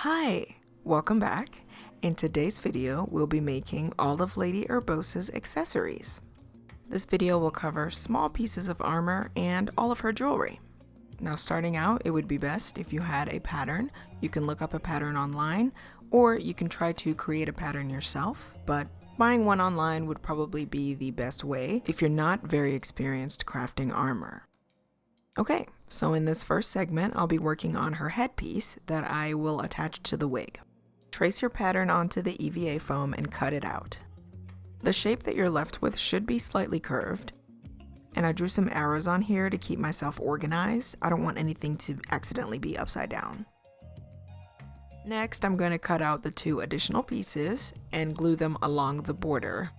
Hi, welcome back. In today's video, we'll be making all of Lady Urbosa's accessories. This video will cover small pieces of armor and all of her jewelry. Now starting out, it would be best if you had a pattern. You can look up a pattern online, or you can try to create a pattern yourself, but buying one online would probably be the best way if you're not very experienced crafting armor. Okay, so in this first segment, I'll be working on her headpiece that I will attach to the wig. Trace your pattern onto the EVA foam and cut it out. The shape that you're left with should be slightly curved, and I drew some arrows on here to keep myself organized. I don't want anything to accidentally be upside down. Next, I'm going to cut out the 2 additional pieces and glue them along the border.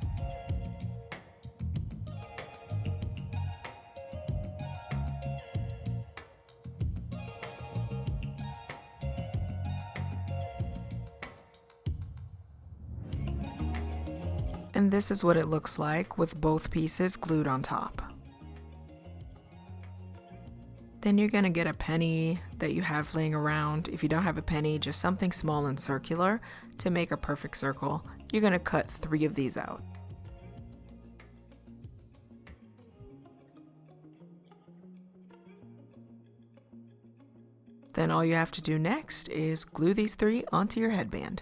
And this is what it looks like with both pieces glued on top. Then you're gonna get a penny that you have laying around. If you don't have a penny, just something small and circular to make a perfect circle. You're gonna cut 3 of these out. Then all you have to do next is glue these 3 onto your headband.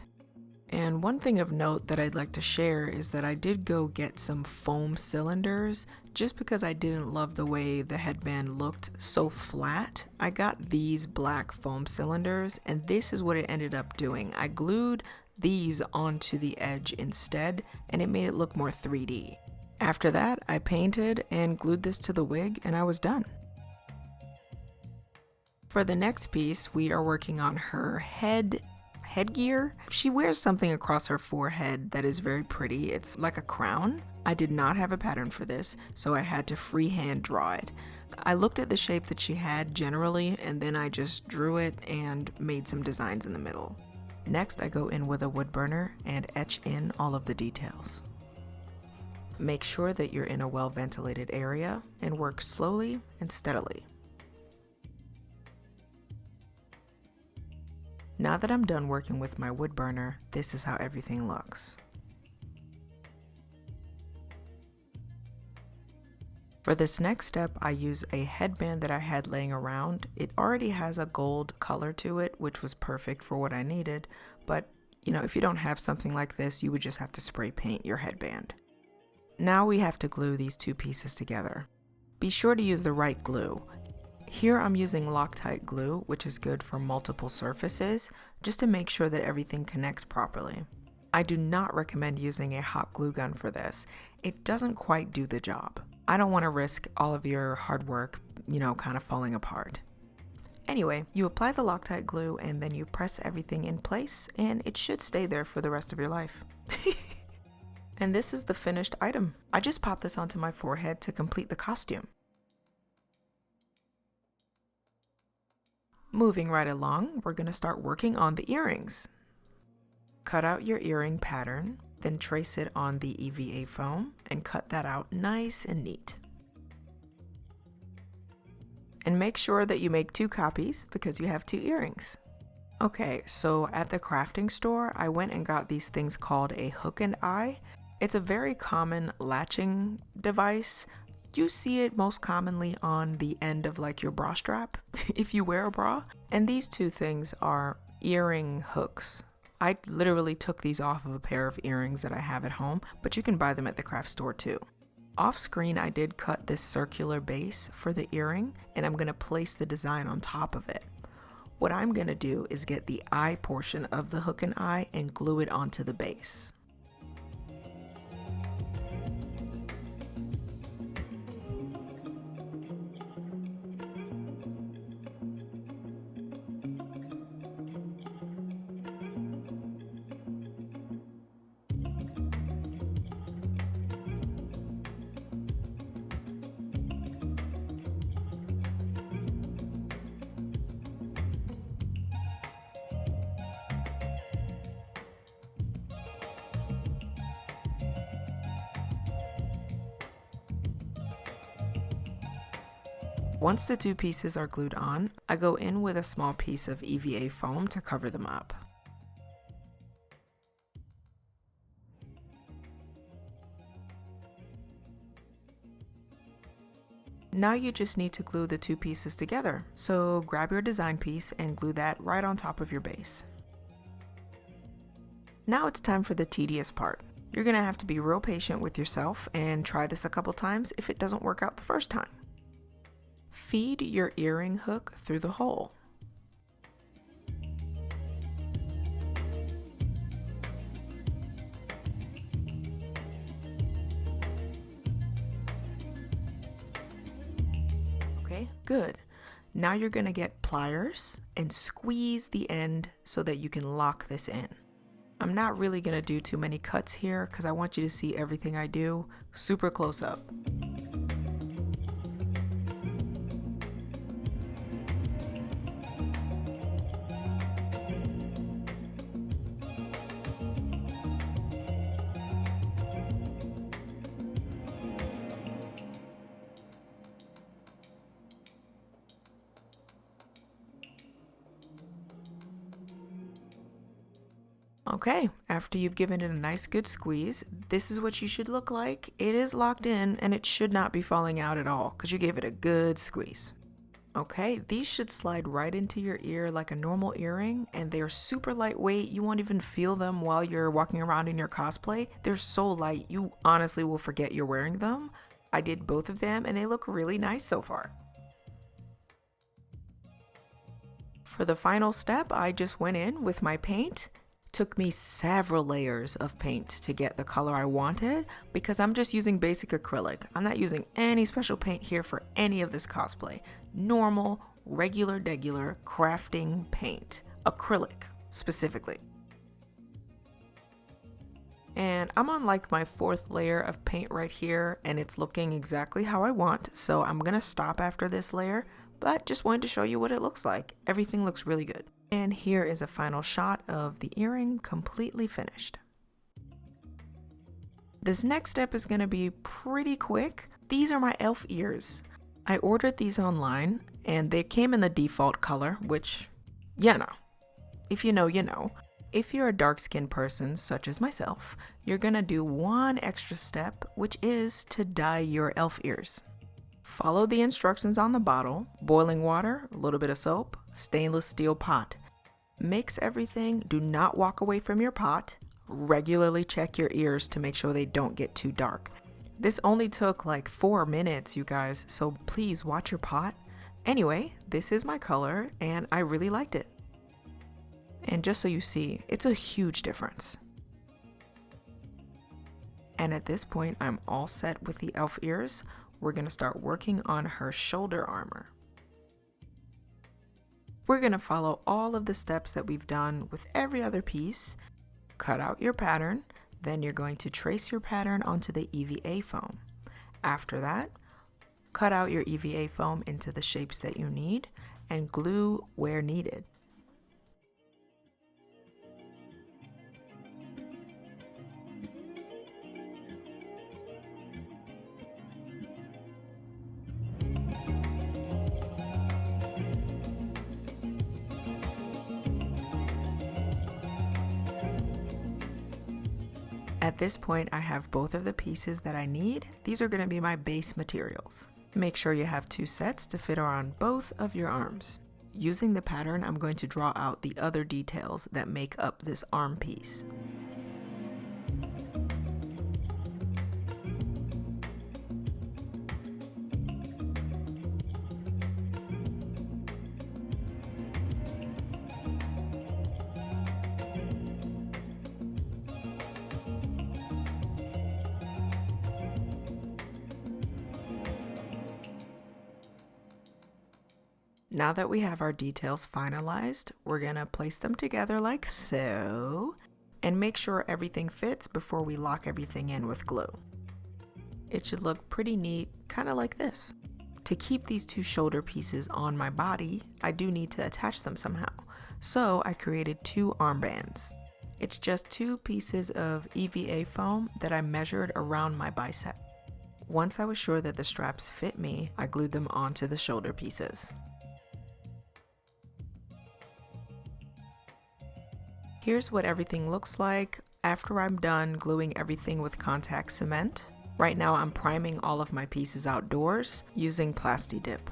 And one thing of note that I'd like to share is that I did go get some foam cylinders just because I didn't love the way the headband looked so flat. I got these black foam cylinders and this is what it ended up doing. I glued these onto the edge instead and it made it look more 3D. After that, I painted and glued this to the wig and I was done. For the next piece, we are working on her headgear. She wears something across her forehead that is very pretty. It's like a crown. I did not have a pattern for this, so I had to freehand draw it. I looked at the shape that she had generally, and then I just drew it and made some designs in the middle. Next, I go in with a wood burner and etch in all of the details. Make sure that you're in a well-ventilated area and work slowly and steadily. Now that I'm done working with my wood burner, this is how everything looks. For this next step, I use a headband that I had laying around. It already has a gold color to it, which was perfect for what I needed. But, if you don't have something like this, you would just have to spray paint your headband. Now we have to glue these 2 pieces together. Be sure to use the right glue. Here I'm using Loctite glue, which is good for multiple surfaces, just to make sure that everything connects properly. I do not recommend using a hot glue gun for this. It doesn't quite do the job. I don't want to risk all of your hard work, kind of falling apart. Anyway, you apply the Loctite glue and then you press everything in place and it should stay there for the rest of your life. And this is the finished item. I just popped this onto my forehead to complete the costume. Moving right along, we're going to start working on the earrings. Cut out your earring pattern, then trace it on the EVA foam and cut that out nice and neat. And make sure that you make 2 copies because you have 2 earrings. Okay, so at the crafting store, I went and got these things called a hook and eye. It's a very common latching device. You see it most commonly on the end of like your bra strap, if you wear a bra. And these 2 things are earring hooks. I literally took these off of a pair of earrings that I have at home, but you can buy them at the craft store too. Off screen, I did cut this circular base for the earring, and I'm gonna place the design on top of it. What I'm gonna do is get the eye portion of the hook and eye and glue it onto the base. Once the 2 pieces are glued on, I go in with a small piece of EVA foam to cover them up. Now you just need to glue the two pieces together. So grab your design piece and glue that right on top of your base. Now it's time for the tedious part. You're gonna have to be real patient with yourself and try this a couple times if it doesn't work out the first time. Feed your earring hook through the hole. Okay, good. Now you're gonna get pliers and squeeze the end so that you can lock this in. I'm not really gonna do too many cuts here because I want you to see everything I do super close up. Okay, after you've given it a nice good squeeze, this is what you should look like. It is locked in and it should not be falling out at all because you gave it a good squeeze. Okay, these should slide right into your ear like a normal earring, and they're super lightweight. You won't even feel them while you're walking around in your cosplay. They're so light, you honestly will forget you're wearing them. I did both of them and they look really nice so far. For the final step, I just went in with my paint. Took me several layers of paint to get the color I wanted because I'm just using basic acrylic. I'm not using any special paint here for any of this cosplay. Normal, regular, degular crafting paint. Acrylic, specifically. And I'm on like my fourth layer of paint right here and it's looking exactly how I want. So I'm gonna stop after this layer, but just wanted to show you what it looks like. Everything looks really good. And here is a final shot of the earring completely finished. This next step is going to be pretty quick. These are my elf ears. I ordered these online and they came in the default color, which, you know, if you know, you know. If you're a dark-skinned person such as myself, you're going to do one extra step, which is to dye your elf ears. Follow the instructions on the bottle: boiling water, a little bit of soap, stainless steel pot. Mix everything, do not walk away from your pot. Regularly check your ears to make sure they don't get too dark. This only took like 4 minutes, you guys, so please watch your pot. Anyway, this is my color and I really liked it. And just so you see, it's a huge difference. And at this point, I'm all set with the elf ears. We're going to start working on her shoulder armor. We're going to follow all of the steps that we've done with every other piece. Cut out your pattern, then you're going to trace your pattern onto the EVA foam. After that, cut out your EVA foam into the shapes that you need and glue where needed. At this point, I have both of the pieces that I need. These are going to be my base materials. Make sure you have 2 sets to fit around both of your arms. Using the pattern, I'm going to draw out the other details that make up this arm piece. Now that we have our details finalized, we're gonna place them together like so, and make sure everything fits before we lock everything in with glue. It should look pretty neat, kind of like this. To keep these 2 shoulder pieces on my body, I do need to attach them somehow. So I created 2 armbands. It's just 2 pieces of EVA foam that I measured around my bicep. Once I was sure that the straps fit me, I glued them onto the shoulder pieces. Here's what everything looks like after I'm done gluing everything with contact cement. Right now I'm priming all of my pieces outdoors using Plasti Dip.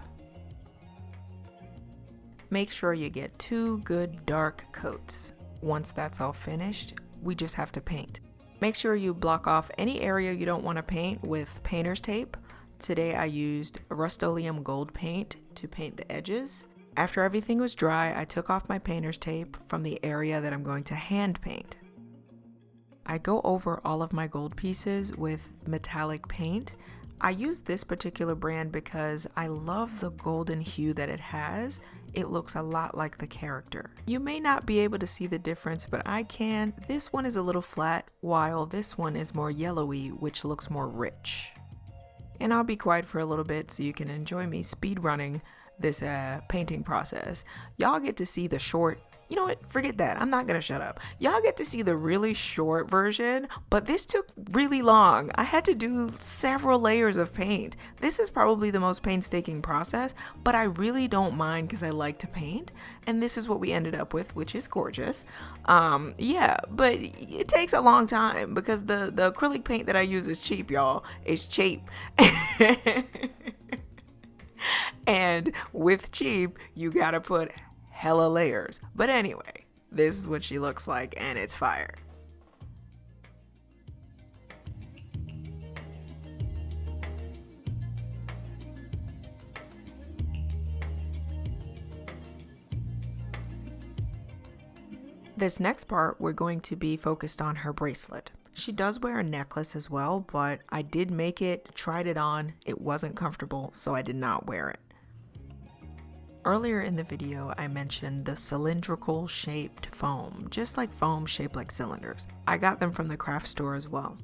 Make sure you get 2 good dark coats. Once that's all finished, we just have to paint. Make sure you block off any area you don't want to paint with painter's tape. Today I used Rust-Oleum gold paint to paint the edges. After everything was dry, I took off my painter's tape from the area that I'm going to hand paint. I go over all of my gold pieces with metallic paint. I use this particular brand because I love the golden hue that it has. It looks a lot like the character. You may not be able to see the difference, but I can. This one is a little flat, while this one is more yellowy, which looks more rich. And I'll be quiet for a little bit so you can enjoy me speed running this painting process. Y'all get to see the short, you know what, forget that, I'm not gonna shut up. Y'all get to see the really short version, but this took really long. I had to do several layers of paint. This is probably the most painstaking process, but I really don't mind because I like to paint, and this is what we ended up with, which is gorgeous. Yeah, but it takes a long time because the acrylic paint that I use is cheap, y'all. It's cheap. And with cheap, you gotta put hella layers. But anyway, this is what she looks like, and it's fire. This next part, we're going to be focused on her bracelet. She does wear a necklace as well, but I did make it, tried it on, it wasn't comfortable, so I did not wear it. Earlier in the video, I mentioned the cylindrical shaped foam, just like foam shaped like cylinders. I got them from the craft store as well.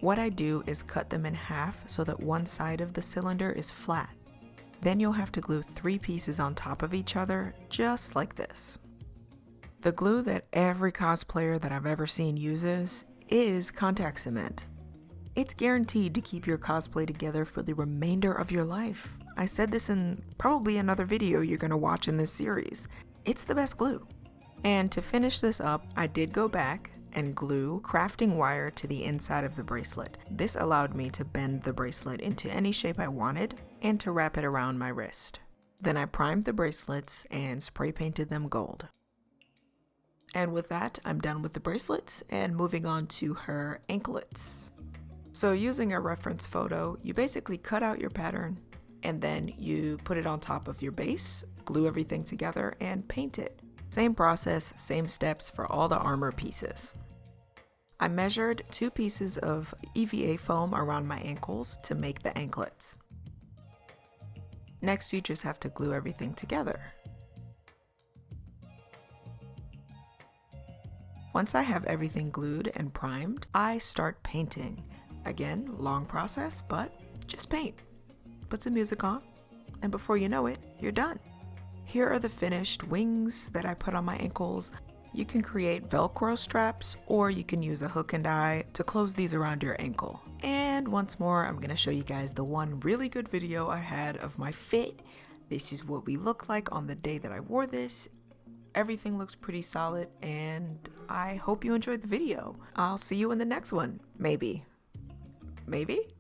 What I do is cut them in half so that one side of the cylinder is flat. Then you'll have to glue 3 pieces on top of each other, just like this. The glue that every cosplayer that I've ever seen uses is contact cement. It's guaranteed to keep your cosplay together for the remainder of your life. I said this in probably another video you're gonna watch in this series. It's the best glue. And to finish this up, I did go back and glue crafting wire to the inside of the bracelet. This allowed me to bend the bracelet into any shape I wanted and to wrap it around my wrist. Then I primed the bracelets and spray painted them gold. And with that, I'm done with the bracelets and moving on to her anklets. So using a reference photo, you basically cut out your pattern and then you put it on top of your base, glue everything together, and paint it. Same process, same steps for all the armor pieces. I measured 2 pieces of EVA foam around my ankles to make the anklets. Next, you just have to glue everything together. Once I have everything glued and primed, I start painting. Again, long process, but just paint. Put some music on, and before you know it, you're done. Here are the finished wings that I put on my ankles. You can create Velcro straps, or you can use a hook and eye to close these around your ankle. And once more, I'm gonna show you guys the one really good video I had of my fit. This is what we look like on the day that I wore this. Everything looks pretty solid, and I hope you enjoyed the video. I'll see you in the next one, maybe. Maybe?